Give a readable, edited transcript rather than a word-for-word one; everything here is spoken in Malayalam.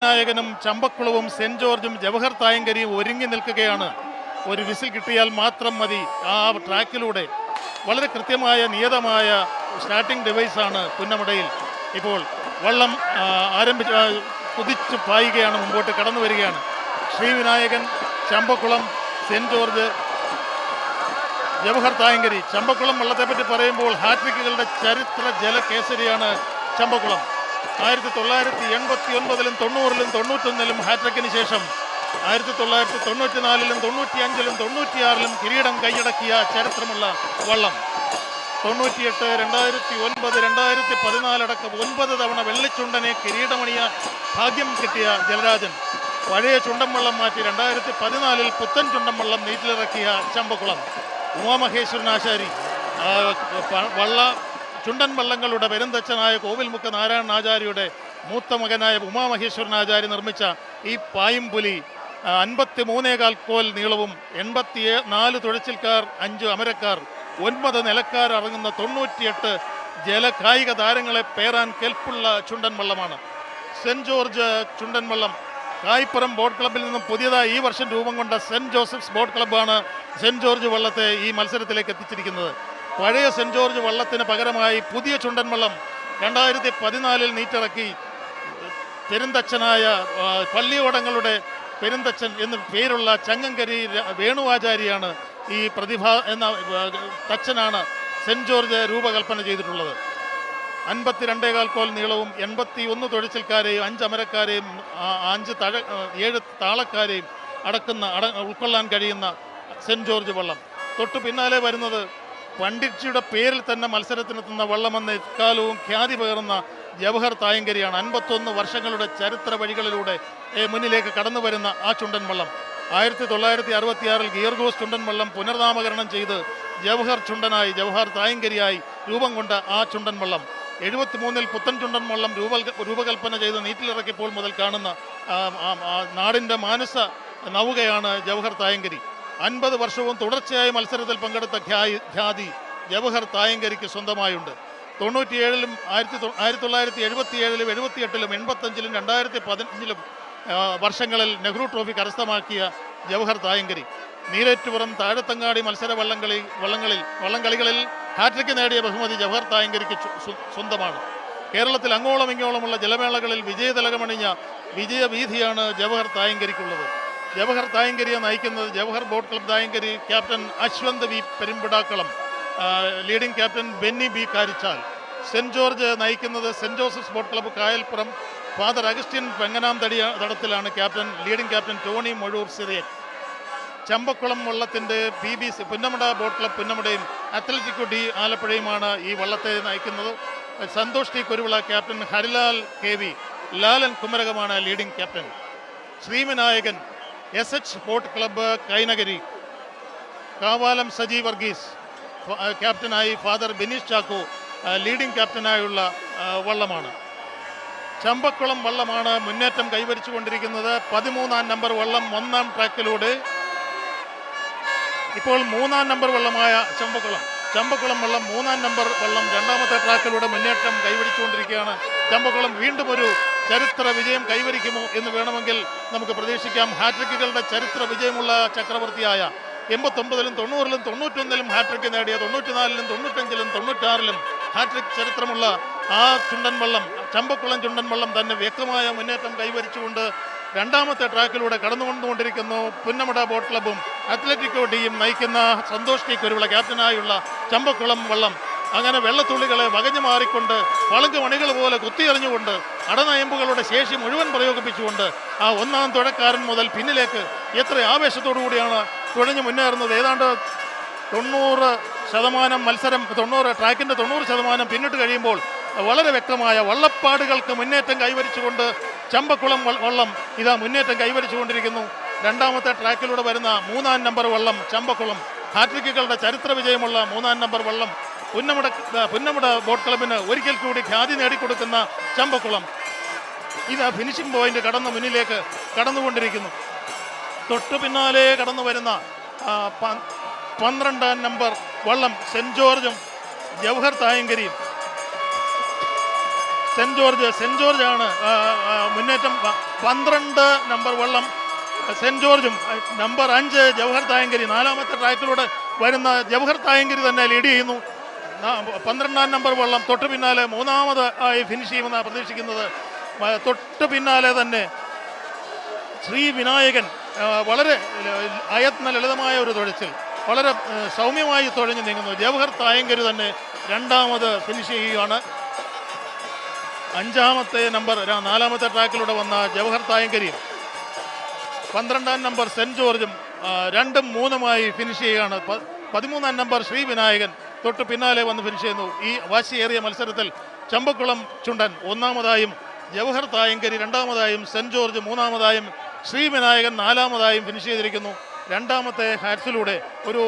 നായകനും ചമ്പക്കുളവും സെന്റ് ജോർജും ജവഹർ തായങ്കരിയും ഒരുങ്ങി നിൽക്കുകയാണ്. ഒരു വിസിൽ കിട്ടിയാൽ മാത്രം മതി. ആ ട്രാക്കിലൂടെ വളരെ കൃത്യമായ നിയതമായ സ്റ്റാർട്ടിംഗ് ഡിവൈസാണ് പുന്നമടയിൽ. ഇപ്പോൾ വള്ളം കുതിച്ച് പായുകയാണ്, മുമ്പോട്ട് കടന്നു വരികയാണ്. Sreevinayakan, Champakkulam, Saint George, Jawahar Thayankari. ചമ്പക്കുളം വള്ളത്തെപ്പറ്റി പറയുമ്പോൾ ഹാട്രിക്കുകളുടെ ചരിത്ര ജലകേസരിയാണ് ചമ്പക്കുളം. 1989-ലും 90-ലും 91-ലും ഹാട്രിക്കിന് ശേഷം 1994-ലും 95-ലും 96-ലും കിരീടം കൈയടക്കിയ ചരിത്രമുള്ള വള്ളം. 98, 2009, 2014 അടക്കം 9 തവണ വെള്ളിച്ചുണ്ടനെ കിരീടമണിയാൻ ഭാഗ്യം കിട്ടിയ ജലരാജൻ പഴയ ചുണ്ടൻ വള്ളം മാറ്റി 2014-ൽ പുത്തൻ ചുണ്ടൻ വള്ളം നീറ്റിലിറക്കിയ ചമ്പക്കുളം. ഉമാമഹേശ്വരനാശാരി ചുണ്ടൻ വള്ളങ്ങളുടെ പെരുന്തച്ഛനായ കോവിൽമുക്ക് നാരായണൻ ആചാര്യയുടെ മൂത്ത മകനായ ഉമാമഹേശ്വരനാചാര്യ നിർമ്മിച്ച ഈ പായുംപുലി 53.25 കോൽ നീളവും 84 തുഴച്ചിൽക്കാർ, 5 അമരക്കാർ, 9 നിലക്കാർ അടങ്ങുന്ന 98 ജലകായിക താരങ്ങളെ പേറാൻ കെൽപ്പുള്ള ചുണ്ടൻ വള്ളമാണ് സെന്റ് ജോർജ് ചുണ്ടൻ വള്ളം. കായ്പുറം ബോട്ട് ക്ലബ്ബിൽ നിന്നും പുതിയതായി ഈ വർഷം രൂപം കൊണ്ട സെന്റ് ജോസഫ്സ് ബോട്ട് ക്ലബ്ബാണ് സെന്റ് ജോർജ് വള്ളത്തെ ഈ മത്സരത്തിലേക്ക് എത്തിച്ചിരിക്കുന്നത്. പഴയ സെന്റ് ജോർജ് വള്ളത്തിന് പകരമായി പുതിയ ചുണ്ടൻ വള്ളം 2014-ൽ നീറ്റിറക്കി. പെരുന്തച്ഛനായ പള്ളിയോടങ്ങളുടെ പെരുന്തച്ഛൻ എന്ന് പേരുള്ള ചങ്ങങ്കരി വേണുവാചാരിയാണ് ഈ പ്രതിഭ എന്ന തച്ചനാണ് സെന്റ് ജോർജ് രൂപകൽപ്പന ചെയ്തിട്ടുള്ളത്. 52.25 കോൽ നീളവും 81 തുഴച്ചിൽക്കാരെയും 5 അമരക്കാരെയും 7 താളക്കാരെയും ഉൾക്കൊള്ളാൻ കഴിയുന്ന സെന്റ് ജോർജ് വള്ളം. തൊട്ടു പിന്നാലെ വരുന്നത് പണ്ഡിറ്റ്ജിയുടെ പേരിൽ തന്നെ മത്സരത്തിനെത്തുന്ന വള്ളമെന്ന ഇക്കാലവും ഖ്യാതി പകർന്ന ജവഹർ തായങ്കരിയാണ്. 51 വർഷങ്ങളുടെ ചരിത്ര വഴികളിലൂടെ മുന്നിലേക്ക് കടന്നു വരുന്ന ആ ചുണ്ടൻ വള്ളം. 1966-ൽ ഗിയർഗോസ് ചുണ്ടൻ വള്ളം പുനർനാമകരണം ചെയ്ത് ജവഹർ തായങ്കരിയായി രൂപം കൊണ്ട ആ ചുണ്ടൻ വള്ളം 73-ൽ പുത്തൻ ചുണ്ടൻ വള്ളം രൂപകൽപ്പന ചെയ്ത് നീറ്റിലിറക്കിയപ്പോൾ മുതൽ കാണുന്ന നാടിൻ്റെ മാനസ നൗകയാണ് ജവഹർ തായങ്കരി. 50 വർഷവും തുടർച്ചയായി മത്സരത്തിൽ പങ്കെടുത്ത ഖ്യാതി ജവഹർ തായങ്കരിക്ക് സ്വന്തമായുണ്ട്. 97-ലും 1977-ലും 78-ലും 85-ലും 2015-ലും വർഷങ്ങളിൽ നെഹ്റു ട്രോഫി കരസ്ഥമാക്കിയ ജവഹർ തായങ്കരി. നീലേറ്റുപുറം, താഴത്തങ്ങാടി മത്സര വള്ളംകളികളിൽ ഹാട്രിക്ക് നേടിയ ബഹുമതി ജവഹർ തായങ്കരിക്ക് സ്വന്തമാണ്. കേരളത്തിൽ അങ്ങോളം ഇങ്ങോളമുള്ള ജലമേളകളിൽ വിജയതിലകമണിഞ്ഞ വിജയവീഥിയാണ് ജവഹർ തായങ്കരിക്കുള്ളത്. ജവഹർ തായങ്കരിയെ നയിക്കുന്നത് Jawahar boat club Thayankari captain Ashwanth V Perumpidakkalam, leading captain Benny B Karichal. Saint George നയിക്കുന്നത് Saint Joseph's boat club Kayalpuram father Augustine വെങ്ങനാം തടത്തിലാണ് ലീഡിംഗ് ക്യാപ്റ്റൻ ടോണി മൊഴൂർ സിറിയൻ. ചമ്പക്കുളം വള്ളത്തിൻ്റെ PBC പുന്നമട ബോട്ട് ക്ലബ്ബ് പുന്നമടയും അത്ലറ്റിക്കോ ഡി ആലപ്പുഴയുമാണ് ഈ വള്ളത്തെ നയിക്കുന്നത്. Santhosh T Kuruvila captain, Harilal KV, Lalan കുമരകമാണ് leading captain. Sreevinayakan SH boat club Kainakari, Kavalam Saji Varghese ക്യാപ്റ്റനായി, ഫാദർ ബിനീഷ് ചാക്കോ ലീഡിംഗ് ക്യാപ്റ്റനായുള്ള വള്ളമാണ്. ചമ്പക്കുളം വള്ളമാണ് മുന്നേറ്റം കൈവരിച്ചു കൊണ്ടിരിക്കുന്നത്. 13-ാം നമ്പർ വള്ളം 1-ാം ട്രാക്കിലൂടെ ഇപ്പോൾ 3-ാം നമ്പർ വള്ളമായ ചമ്പക്കുളം വള്ളം 3-ാം നമ്പർ വള്ളം 2ാമത്തെ ട്രാക്കിലൂടെ മുന്നേറ്റം കൈവരിച്ചുകൊണ്ടിരിക്കുകയാണ്. ചമ്പക്കുളം വീണ്ടും ഒരു ചരിത്ര വിജയം കൈവരിക്കുമോ എന്ന് വേണമെങ്കിൽ നമുക്ക് പ്രതീക്ഷിക്കാം. ഹാട്രിക്കുകളുടെ ചരിത്ര വിജയമുള്ള ചക്രവർത്തിയായ 89-ലും 90-ലും 91-ലും ഹാട്രിക്ക് നേടിയ 94-ലും 95-ലും 96-ലും ഹാട്രിക് ചരിത്രമുള്ള ആ ചുണ്ടൻ വള്ളം, ചമ്പക്കുളം ചുണ്ടൻ വള്ളം തന്നെ വ്യക്തമായ മുന്നേറ്റം കൈവരിച്ചുകൊണ്ട് 2ാമത്തെ ട്രാക്കിലൂടെ കടന്നുകൊണ്ടിരിക്കുന്നു. പുന്നമട ബോട്ട് ക്ലബ്ബും അത്ലറ്റിക്കോ ഡിയും നയിക്കുന്ന സന്തോഷ് ടി കുരുവിള ക്യാപ്റ്റനായുള്ള ചമ്പക്കുളം വള്ളം അങ്ങനെ വെള്ളത്തുള്ളികളെ വകഞ്ഞു മാറിക്കൊണ്ട് പളുങ്ക് മണികൾ പോലെ കുത്തിയെറിഞ്ഞുകൊണ്ട് അടനയമ്പുകളുടെ ശേഷി മുഴുവൻ പ്രയോഗിപ്പിച്ചുകൊണ്ട് ആ 1-ാം തുഴക്കാരൻ മുതൽ പിന്നിലേക്ക് എത്ര ആവേശത്തോടു കൂടിയാണ് തുഴഞ്ഞു മുന്നേറുന്നത്. ഏതാണ്ട് 90% മത്സരം, ട്രാക്കിൻ്റെ 90% പിന്നിട്ട് കഴിയുമ്പോൾ വളരെ വ്യക്തമായ വള്ളപ്പാടുകൾക്ക് മുന്നേറ്റം കൈവരിച്ചുകൊണ്ട് ചമ്പക്കുളം വള്ളം ഇതാ മുന്നേറ്റം കൈവരിച്ചുകൊണ്ടിരിക്കുന്നു. 2ാമത്തെ ട്രാക്കിലൂടെ വരുന്ന 3-ാം നമ്പർ വള്ളം ചമ്പക്കുളം, ഹാട്രിക്കുകളുടെ ചരിത്ര വിജയമുള്ള 3-ാം നമ്പർ വള്ളം പുന്നമട ബോട്ട് ക്ലബിന് ഒരിക്കൽ കൂടി ഖ്യാതി നേടിക്കൊടുക്കുന്ന ചമ്പക്കുളം ഇതാ ഫിനിഷിംഗ് പോയിന്റ് മുന്നിലേക്ക് കടന്നുകൊണ്ടിരിക്കുന്നു. തൊട്ടു പിന്നാലെ കടന്നു വരുന്ന 12-ാം നമ്പർ വള്ളം സെന്റ് ജോർജും ജവഹർ തായങ്കരിയും സെന്റ് ജോർജ് ആണ് മുന്നേറ്റം. 12 നമ്പർ വള്ളം സെന്റ് ജോർജും നമ്പർ 5 ജവഹർ തായങ്കരി, 4ാമത്തെ ട്രാക്കിലൂടെ വരുന്ന ജവഹർ തായങ്കരി തന്നെ ലീഡ് ചെയ്യുന്നു. 12ാം നമ്പർ വള്ളം തൊട്ട് പിന്നാലെ 3ാമത് ആയി ഫിനിഷ് ചെയ്യുമെന്നാണ് പ്രതീക്ഷിക്കുന്നത്. തൊട്ട് പിന്നാലെ തന്നെ ശ്രീ വിനായകൻ വളരെ ലളിതമായ ഒരു തുഴച്ചിൽ, വളരെ സൗമ്യമായി തുഴഞ്ഞു നീങ്ങുന്നു. ജവഹർ തായങ്കരി തന്നെ 2ാമത് ഫിനിഷ് ചെയ്യുകയാണ്. 5ാമത്തെ നമ്പർ 4ാമത്തെ ട്രാക്കിലൂടെ വന്ന ജവഹർ തായങ്കരിയും 12ാം നമ്പർ സെന്റ് ജോർജും 2ഉം 3ഉമായി ഫിനിഷ് ചെയ്യുകയാണ്. 13ാം നമ്പർ ശ്രീ വിനായകൻ തൊട്ട് പിന്നാലെ വന്ന് ഫിനിഷ് ചെയ്യുന്നു. ഈ വാശിയേറിയ മത്സരത്തിൽ ചമ്പക്കുളം ചുണ്ടൻ 1ാമതായും, ജവഹർ തായങ്കരി 2ാമതായും, സെന്റ് ജോർജ് 3ാമതായും, ശ്രീ വിനായകൻ 4ാമതായും ഫിനിഷ് ചെയ്തിരിക്കുന്നു. 2ാമത്തെ ഹാറ്റ്സിലൂടെ ഒരു